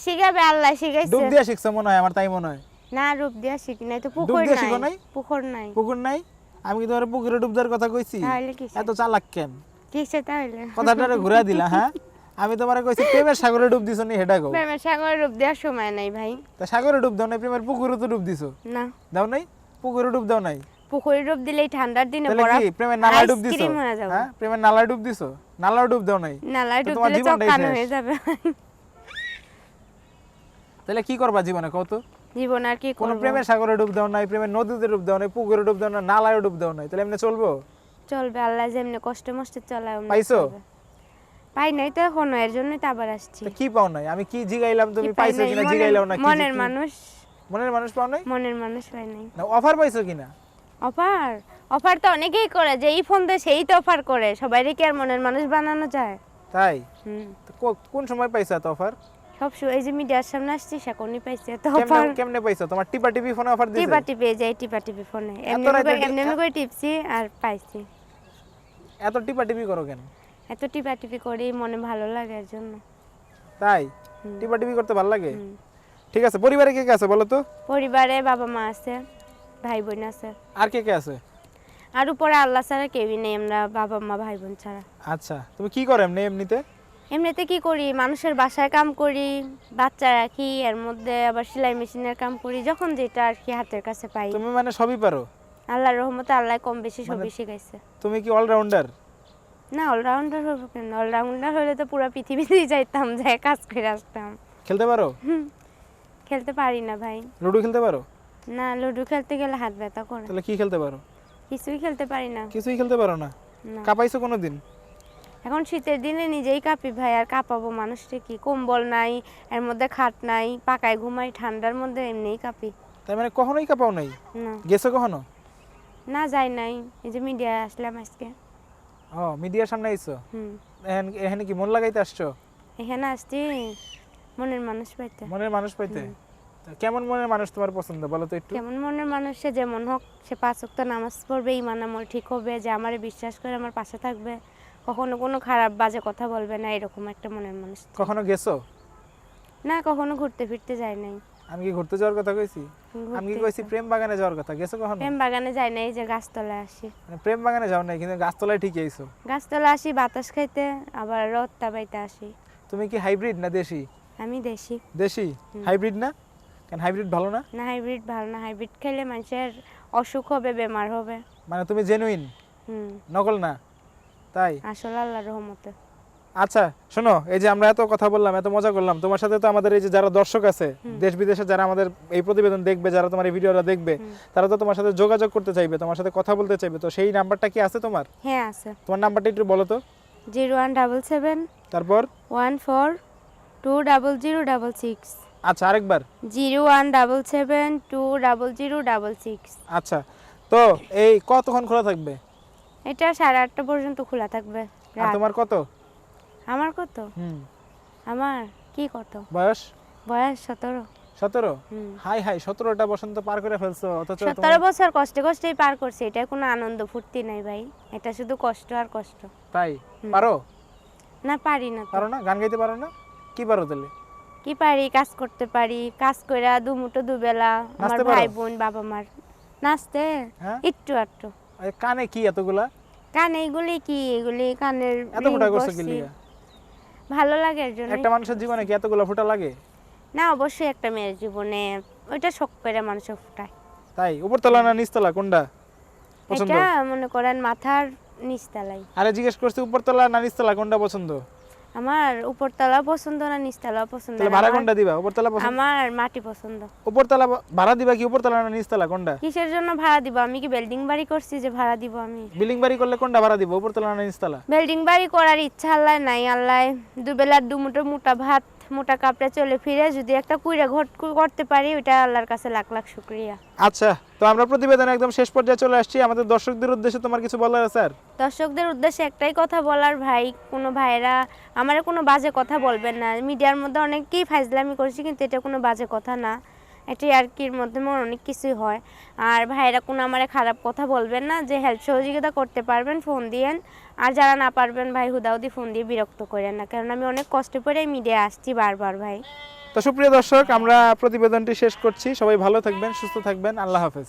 শিখাবে আল্লাহ শিখাইছে ডুব দিয়া শিখছ মনে হয় আমার তাই মনে হয় না রূপ দিয়া শিখি নাই তো ডুব পুকুর দিয়া শিখো নাই নাই পুকুর নাই আমি কি তোমার পুকুরে ডুব দেওয়ার কথা কইছি তাহলে কি এত চালাক কেন কিসে তাহলে কথাটারে ঘুরা দিলা হ্যাঁ আমি তোমারে কইছি প্রেমের সাগরে ডুব দিছো নি হেডা কও প্রেমের সাগরে রূপ দেওয়ার সময় নাই ভাই তা সাগরে ডুব দাও নাই প্রেমের পুকুরে তো ডুব দিছো না দাও নাই পুকুরে ডুব দাও নাই পুকুরে ডুব দিলেই ঠান্ডার দিনে তাহলে বড় কি প্রেমের নালায় ডুব দিছো আইসক্রিম হয়ে যাবে হ্যাঁ প্রেমের নালায় ডুব দিছো নালায় ডুব দাও নাই নালায় তো ডুব তোমার দিলে জীবনটাই চক্কানো শেষ। হয়ে যাবে তাহলে কি করবা জীবনে কও তো জীবন আর কি কোন করব প্রেমের সাগরে ডুব দাও নাই প্রেমের নদীতে ডুব দাও নাই পুকুরে ডুব দাও না নালায় ডুব দাও নাই তাহলে এমনি চলবো চলবে আল্লাহ যেমনি কষ্ট মষ্ট চালায় অমনি পাইছো? চলবে। পাই নাই তো এখনো এর জন্যই তো আবার আসছি তা কি পাও নাই আমি কি জিগাইলাম তুমি কি পাই পাইছো নাই? কিনা জিগাইলাও না কি মনের মানুষ মনের মানুষ পাও নাই মনের মানুষ পাই নাই না অফার পাইছো কিনা অফার অফার তো অনেকেই করে যে এই ফোন দেয় সেই তো অফার করে সবাইরে কি আর মনের মানুষ বানানো যায় তাই হুম তো কোন সময় পাইছো এত অফার সব এই যে মিডিয়ার সামনে আসছি সেখনই পাইছে তো অফার কেমনে পাইছো তোমার টিপা টিপি ফোনে অফার দিছে টিপা টিপে যাই টিপা টিপি ফোনে এমনি রাতে এমনি করে টিপছি আর পাইছি এত টিপা টিপি করো কেন এত টিপা টিপি করি মনে ভালো লাগে এর জন্য তাই টিপা টিপি করতে ভালো লাগে ঠিক আছে পরিবারে কে কে আছে বলো তো পরিবারে বাবা মা আছে ভাই বোন আছে আর কে কে আছে আর উপরে আল্লাহ ছাড়া কেউই নেই আমরা বাবা মা ভাই বোন ছাড়া আচ্ছা তুমি কি করো এমনিতে এমনিতে কি করি মানুষের বাসায় কাম করি বাচ্চা রাখি এর মধ্যে আবার সেলাই মেশিনের কাম করি যখন যেটা আর কি হাতের কাছে পাই তুমি মানে সবই পারো আল্লাহর রহমতে আল্লাহ কম বেশি সবই মানে শিখাইছে তুমি কি অলরাউন্ডার না অলরাউন্ডার হবো কেন অলরাউন্ডার হলে তো পুরো পৃথিবীতেই যাইতাম যাই কাজ করে আসতাম খেলতে পারো খেলতে পারি না ভাই লুডো খেলতে পারো না লুডো খেলতে গেলে হাত ব্যথা করে তাহলে কি খেলতে পারো কিছুই খেলতে পারি না কিছুই খেলতে পারো না না। কাঁপাইছো কোনোদিন এখন শীতের দিনে নিজেই কাঁপি ভাই আর কাঁপাবো মানুষটা কি কম্বল নাই এর মধ্যে খাট নাই পাকায় ঘুমাই ঠান্ডার মধ্যে এমনিই কাঁপি তার মানে কখনোই কাঁপাও নাই না গেছো কখনো না যাই নাই এই যে মিডিয়ায় আসলাম আজকে ও মিডিয়ার সামনে আইছো হুম এখানে কি মন লাগাইতে আসছো এখানে আসছি মনের মানুষ পাইতে মনের মানুষ পাইতে তা কেমন মনের মানুষ তোমার পছন্দ বলো তো একটু কেমন মনের মানুষ সে যেমন হোক সে 5 ওয়াক্ত নামাজ পড়বে ইমান আমল ঠিক হবে যে আমারে বিশ্বাস করে আমার পাশে থাকবে কখনো কোনো খারাপ বাজে কথা বলবে না এরকম একটা মনের মানুষ কখনো গেছো না কখনো ঘুরতে ফিরতে যাই নাই আমি কি ঘুরতে যাওয়ার কথা কইছি আমি কি কইছি প্রেম বাগানে যাওয়ার কথা গেছো কখনো প্রেম বাগানে যাই নাই এই যে গাছতলায় আসি মানে প্রেম বাগানে যাও নাই কিন্তু গাছতলায় ঠিকই আইছো গাছতলায় আসি বাতাস খাইতে আবার রোদটা বাইতে আসি তুমি কি হাইব্রিড না দেশি আমি দেশি দেশি হাইব্রিড না কেন হাইব্রিড ভালো না না হাইব্রিড ভালো না হাইব্রিড খেলে মানুষের অসুখ হবে বেমার হবে মানে তুমি জেনুইন নকল না তাই আসলে আল্লাহর রহমতে আচ্ছা শোনো এই যে আমরা এত কথা বললাম এত মজা করলাম তোমার সাথে তো আমাদের এই যে যারা দর্শক আছে দেশ বিদেশে যারা আমাদের এই প্রতিবেদন দেখবে যারা তোমার এই ভিডিওটা দেখবে তারা তো তোমার সাথে যোগাযোগ করতে চাইবে তোমার সাথে কথা বলতে চাইবে তো সেই নাম্বারটা কি আছে তোমার হ্যাঁ আছে তোমার নাম্বারটা একটু বলো তো 0177 তারপর 142006 আচ্ছা আরেকবার 0177 20006 আচ্ছা তো এই কতক্ষণ খোলা থাকবে এটা 8:30 পর্যন্ত খোলা থাকবে আর তোমার কত আমার কত আমার কি কত বয়স বয়স 17 17 হাই হাই 17টা বসন্ত পার করে ফেলছো অথচ 17 বছর কষ্টে কষ্টেই পার করছি এটা কোনো আনন্দ ফুর্তি নাই ভাই এটা শুধু কষ্ট আর কষ্ট তাই পারো না পারি না তো। পারো না গান গাইতে পারো না কি পারো তাহলে কি পারি কাজ করতে পারি কাজ কইরা দুমুঠো দুবেলা আমার নাচতে পারো? ভাই বোন বাবা মার নাচতে হ্যাঁ? একটু একটু এই কানে কি এতগুলা কান এইগুলি কি এগুলি কানের এত ring ফোঁটা করছো পরছি। কি লিগা? ভালো লাগে এর জন্য একটা মানুষের জীবনে কি এতগুলা ফোঁটা লাগে না অবশ্যই একটা মেয়ের জীবনে ওইটা শখ করে মানুষের ফুটায় তাই উপরতলা না নিচতলা কোনটা পছন্দ এটা মনে করেন মাথার নিচতলাই আরে জিজ্ঞেস করছি উপরতলা না নিচতলা কোনটা পছন্দ আমার উপরতলা পছন্দ না নিচতলা পছন্দ তাহলে না, ভাড়া আমার- কোনটা দিবা উপরতলা পছন্দ আমার মাটি পছন্দ উপরতলা ভাড়া দিবা কি উপরতলা না নিচতলা কোনটা কিসের জন্য ভাড়া দিব আমি কি বিল্ডিং বাড়ি করছি যে ভাড়া দিব আমি বিল্ডিং বাড়ি করলে কোনটা ভাড়া দিব উপরতলা না নিচতলা বিল্ডিং বাড়ি করার ইচ্ছা আল্লাহ নাই আল্লাহ দুবেলার দুমুঠো মোটা ভাত মোটা কাপড়ে চলে ফিরে যদি একটা কুইরা ঘট করতে পারি ওটা আল্লাহর কাছে লাখ লাখ শুকরিয়া আচ্ছা তো আমরা প্রতিবেদন একদম শেষ পর্যায়ে চলে আসছি আমাদের দর্শকদের উদ্দেশ্যে তোমার কিছু বলার আছে স্যার দর্শকদের উদ্দেশ্যে একটাই কথা বলার ভাই কোনো ভাইরা আমারে কোনো বাজে কথা বলবেন না মিডিয়ার মধ্যে অনেককেই ফাইজলামি করছি কিন্তু এটা কোনো বাজে কথা না এটা ইয়ার্কির মধ্যে অনেক কিছুই হয় আর ভাইরা কোনো আমারে খারাপ কথা বলবেন না যে হেল্প সহযোগিতা করতে পারবেন ফোন দিয়েন আর যারা না পারবেন ভাই হুদাহুদি ফোন দিয়ে বিরক্ত করেন না কারণ আমি অনেক কষ্ট করে মিডিয়ায় আসছি বারবার ভাই তো সুপ্রিয় দর্শক, আমরা প্রতিবেদনটি শেষ করছি। সবাই ভালো থাকবেন, সুস্থ থাকবেন। আল্লাহ হাফেজ।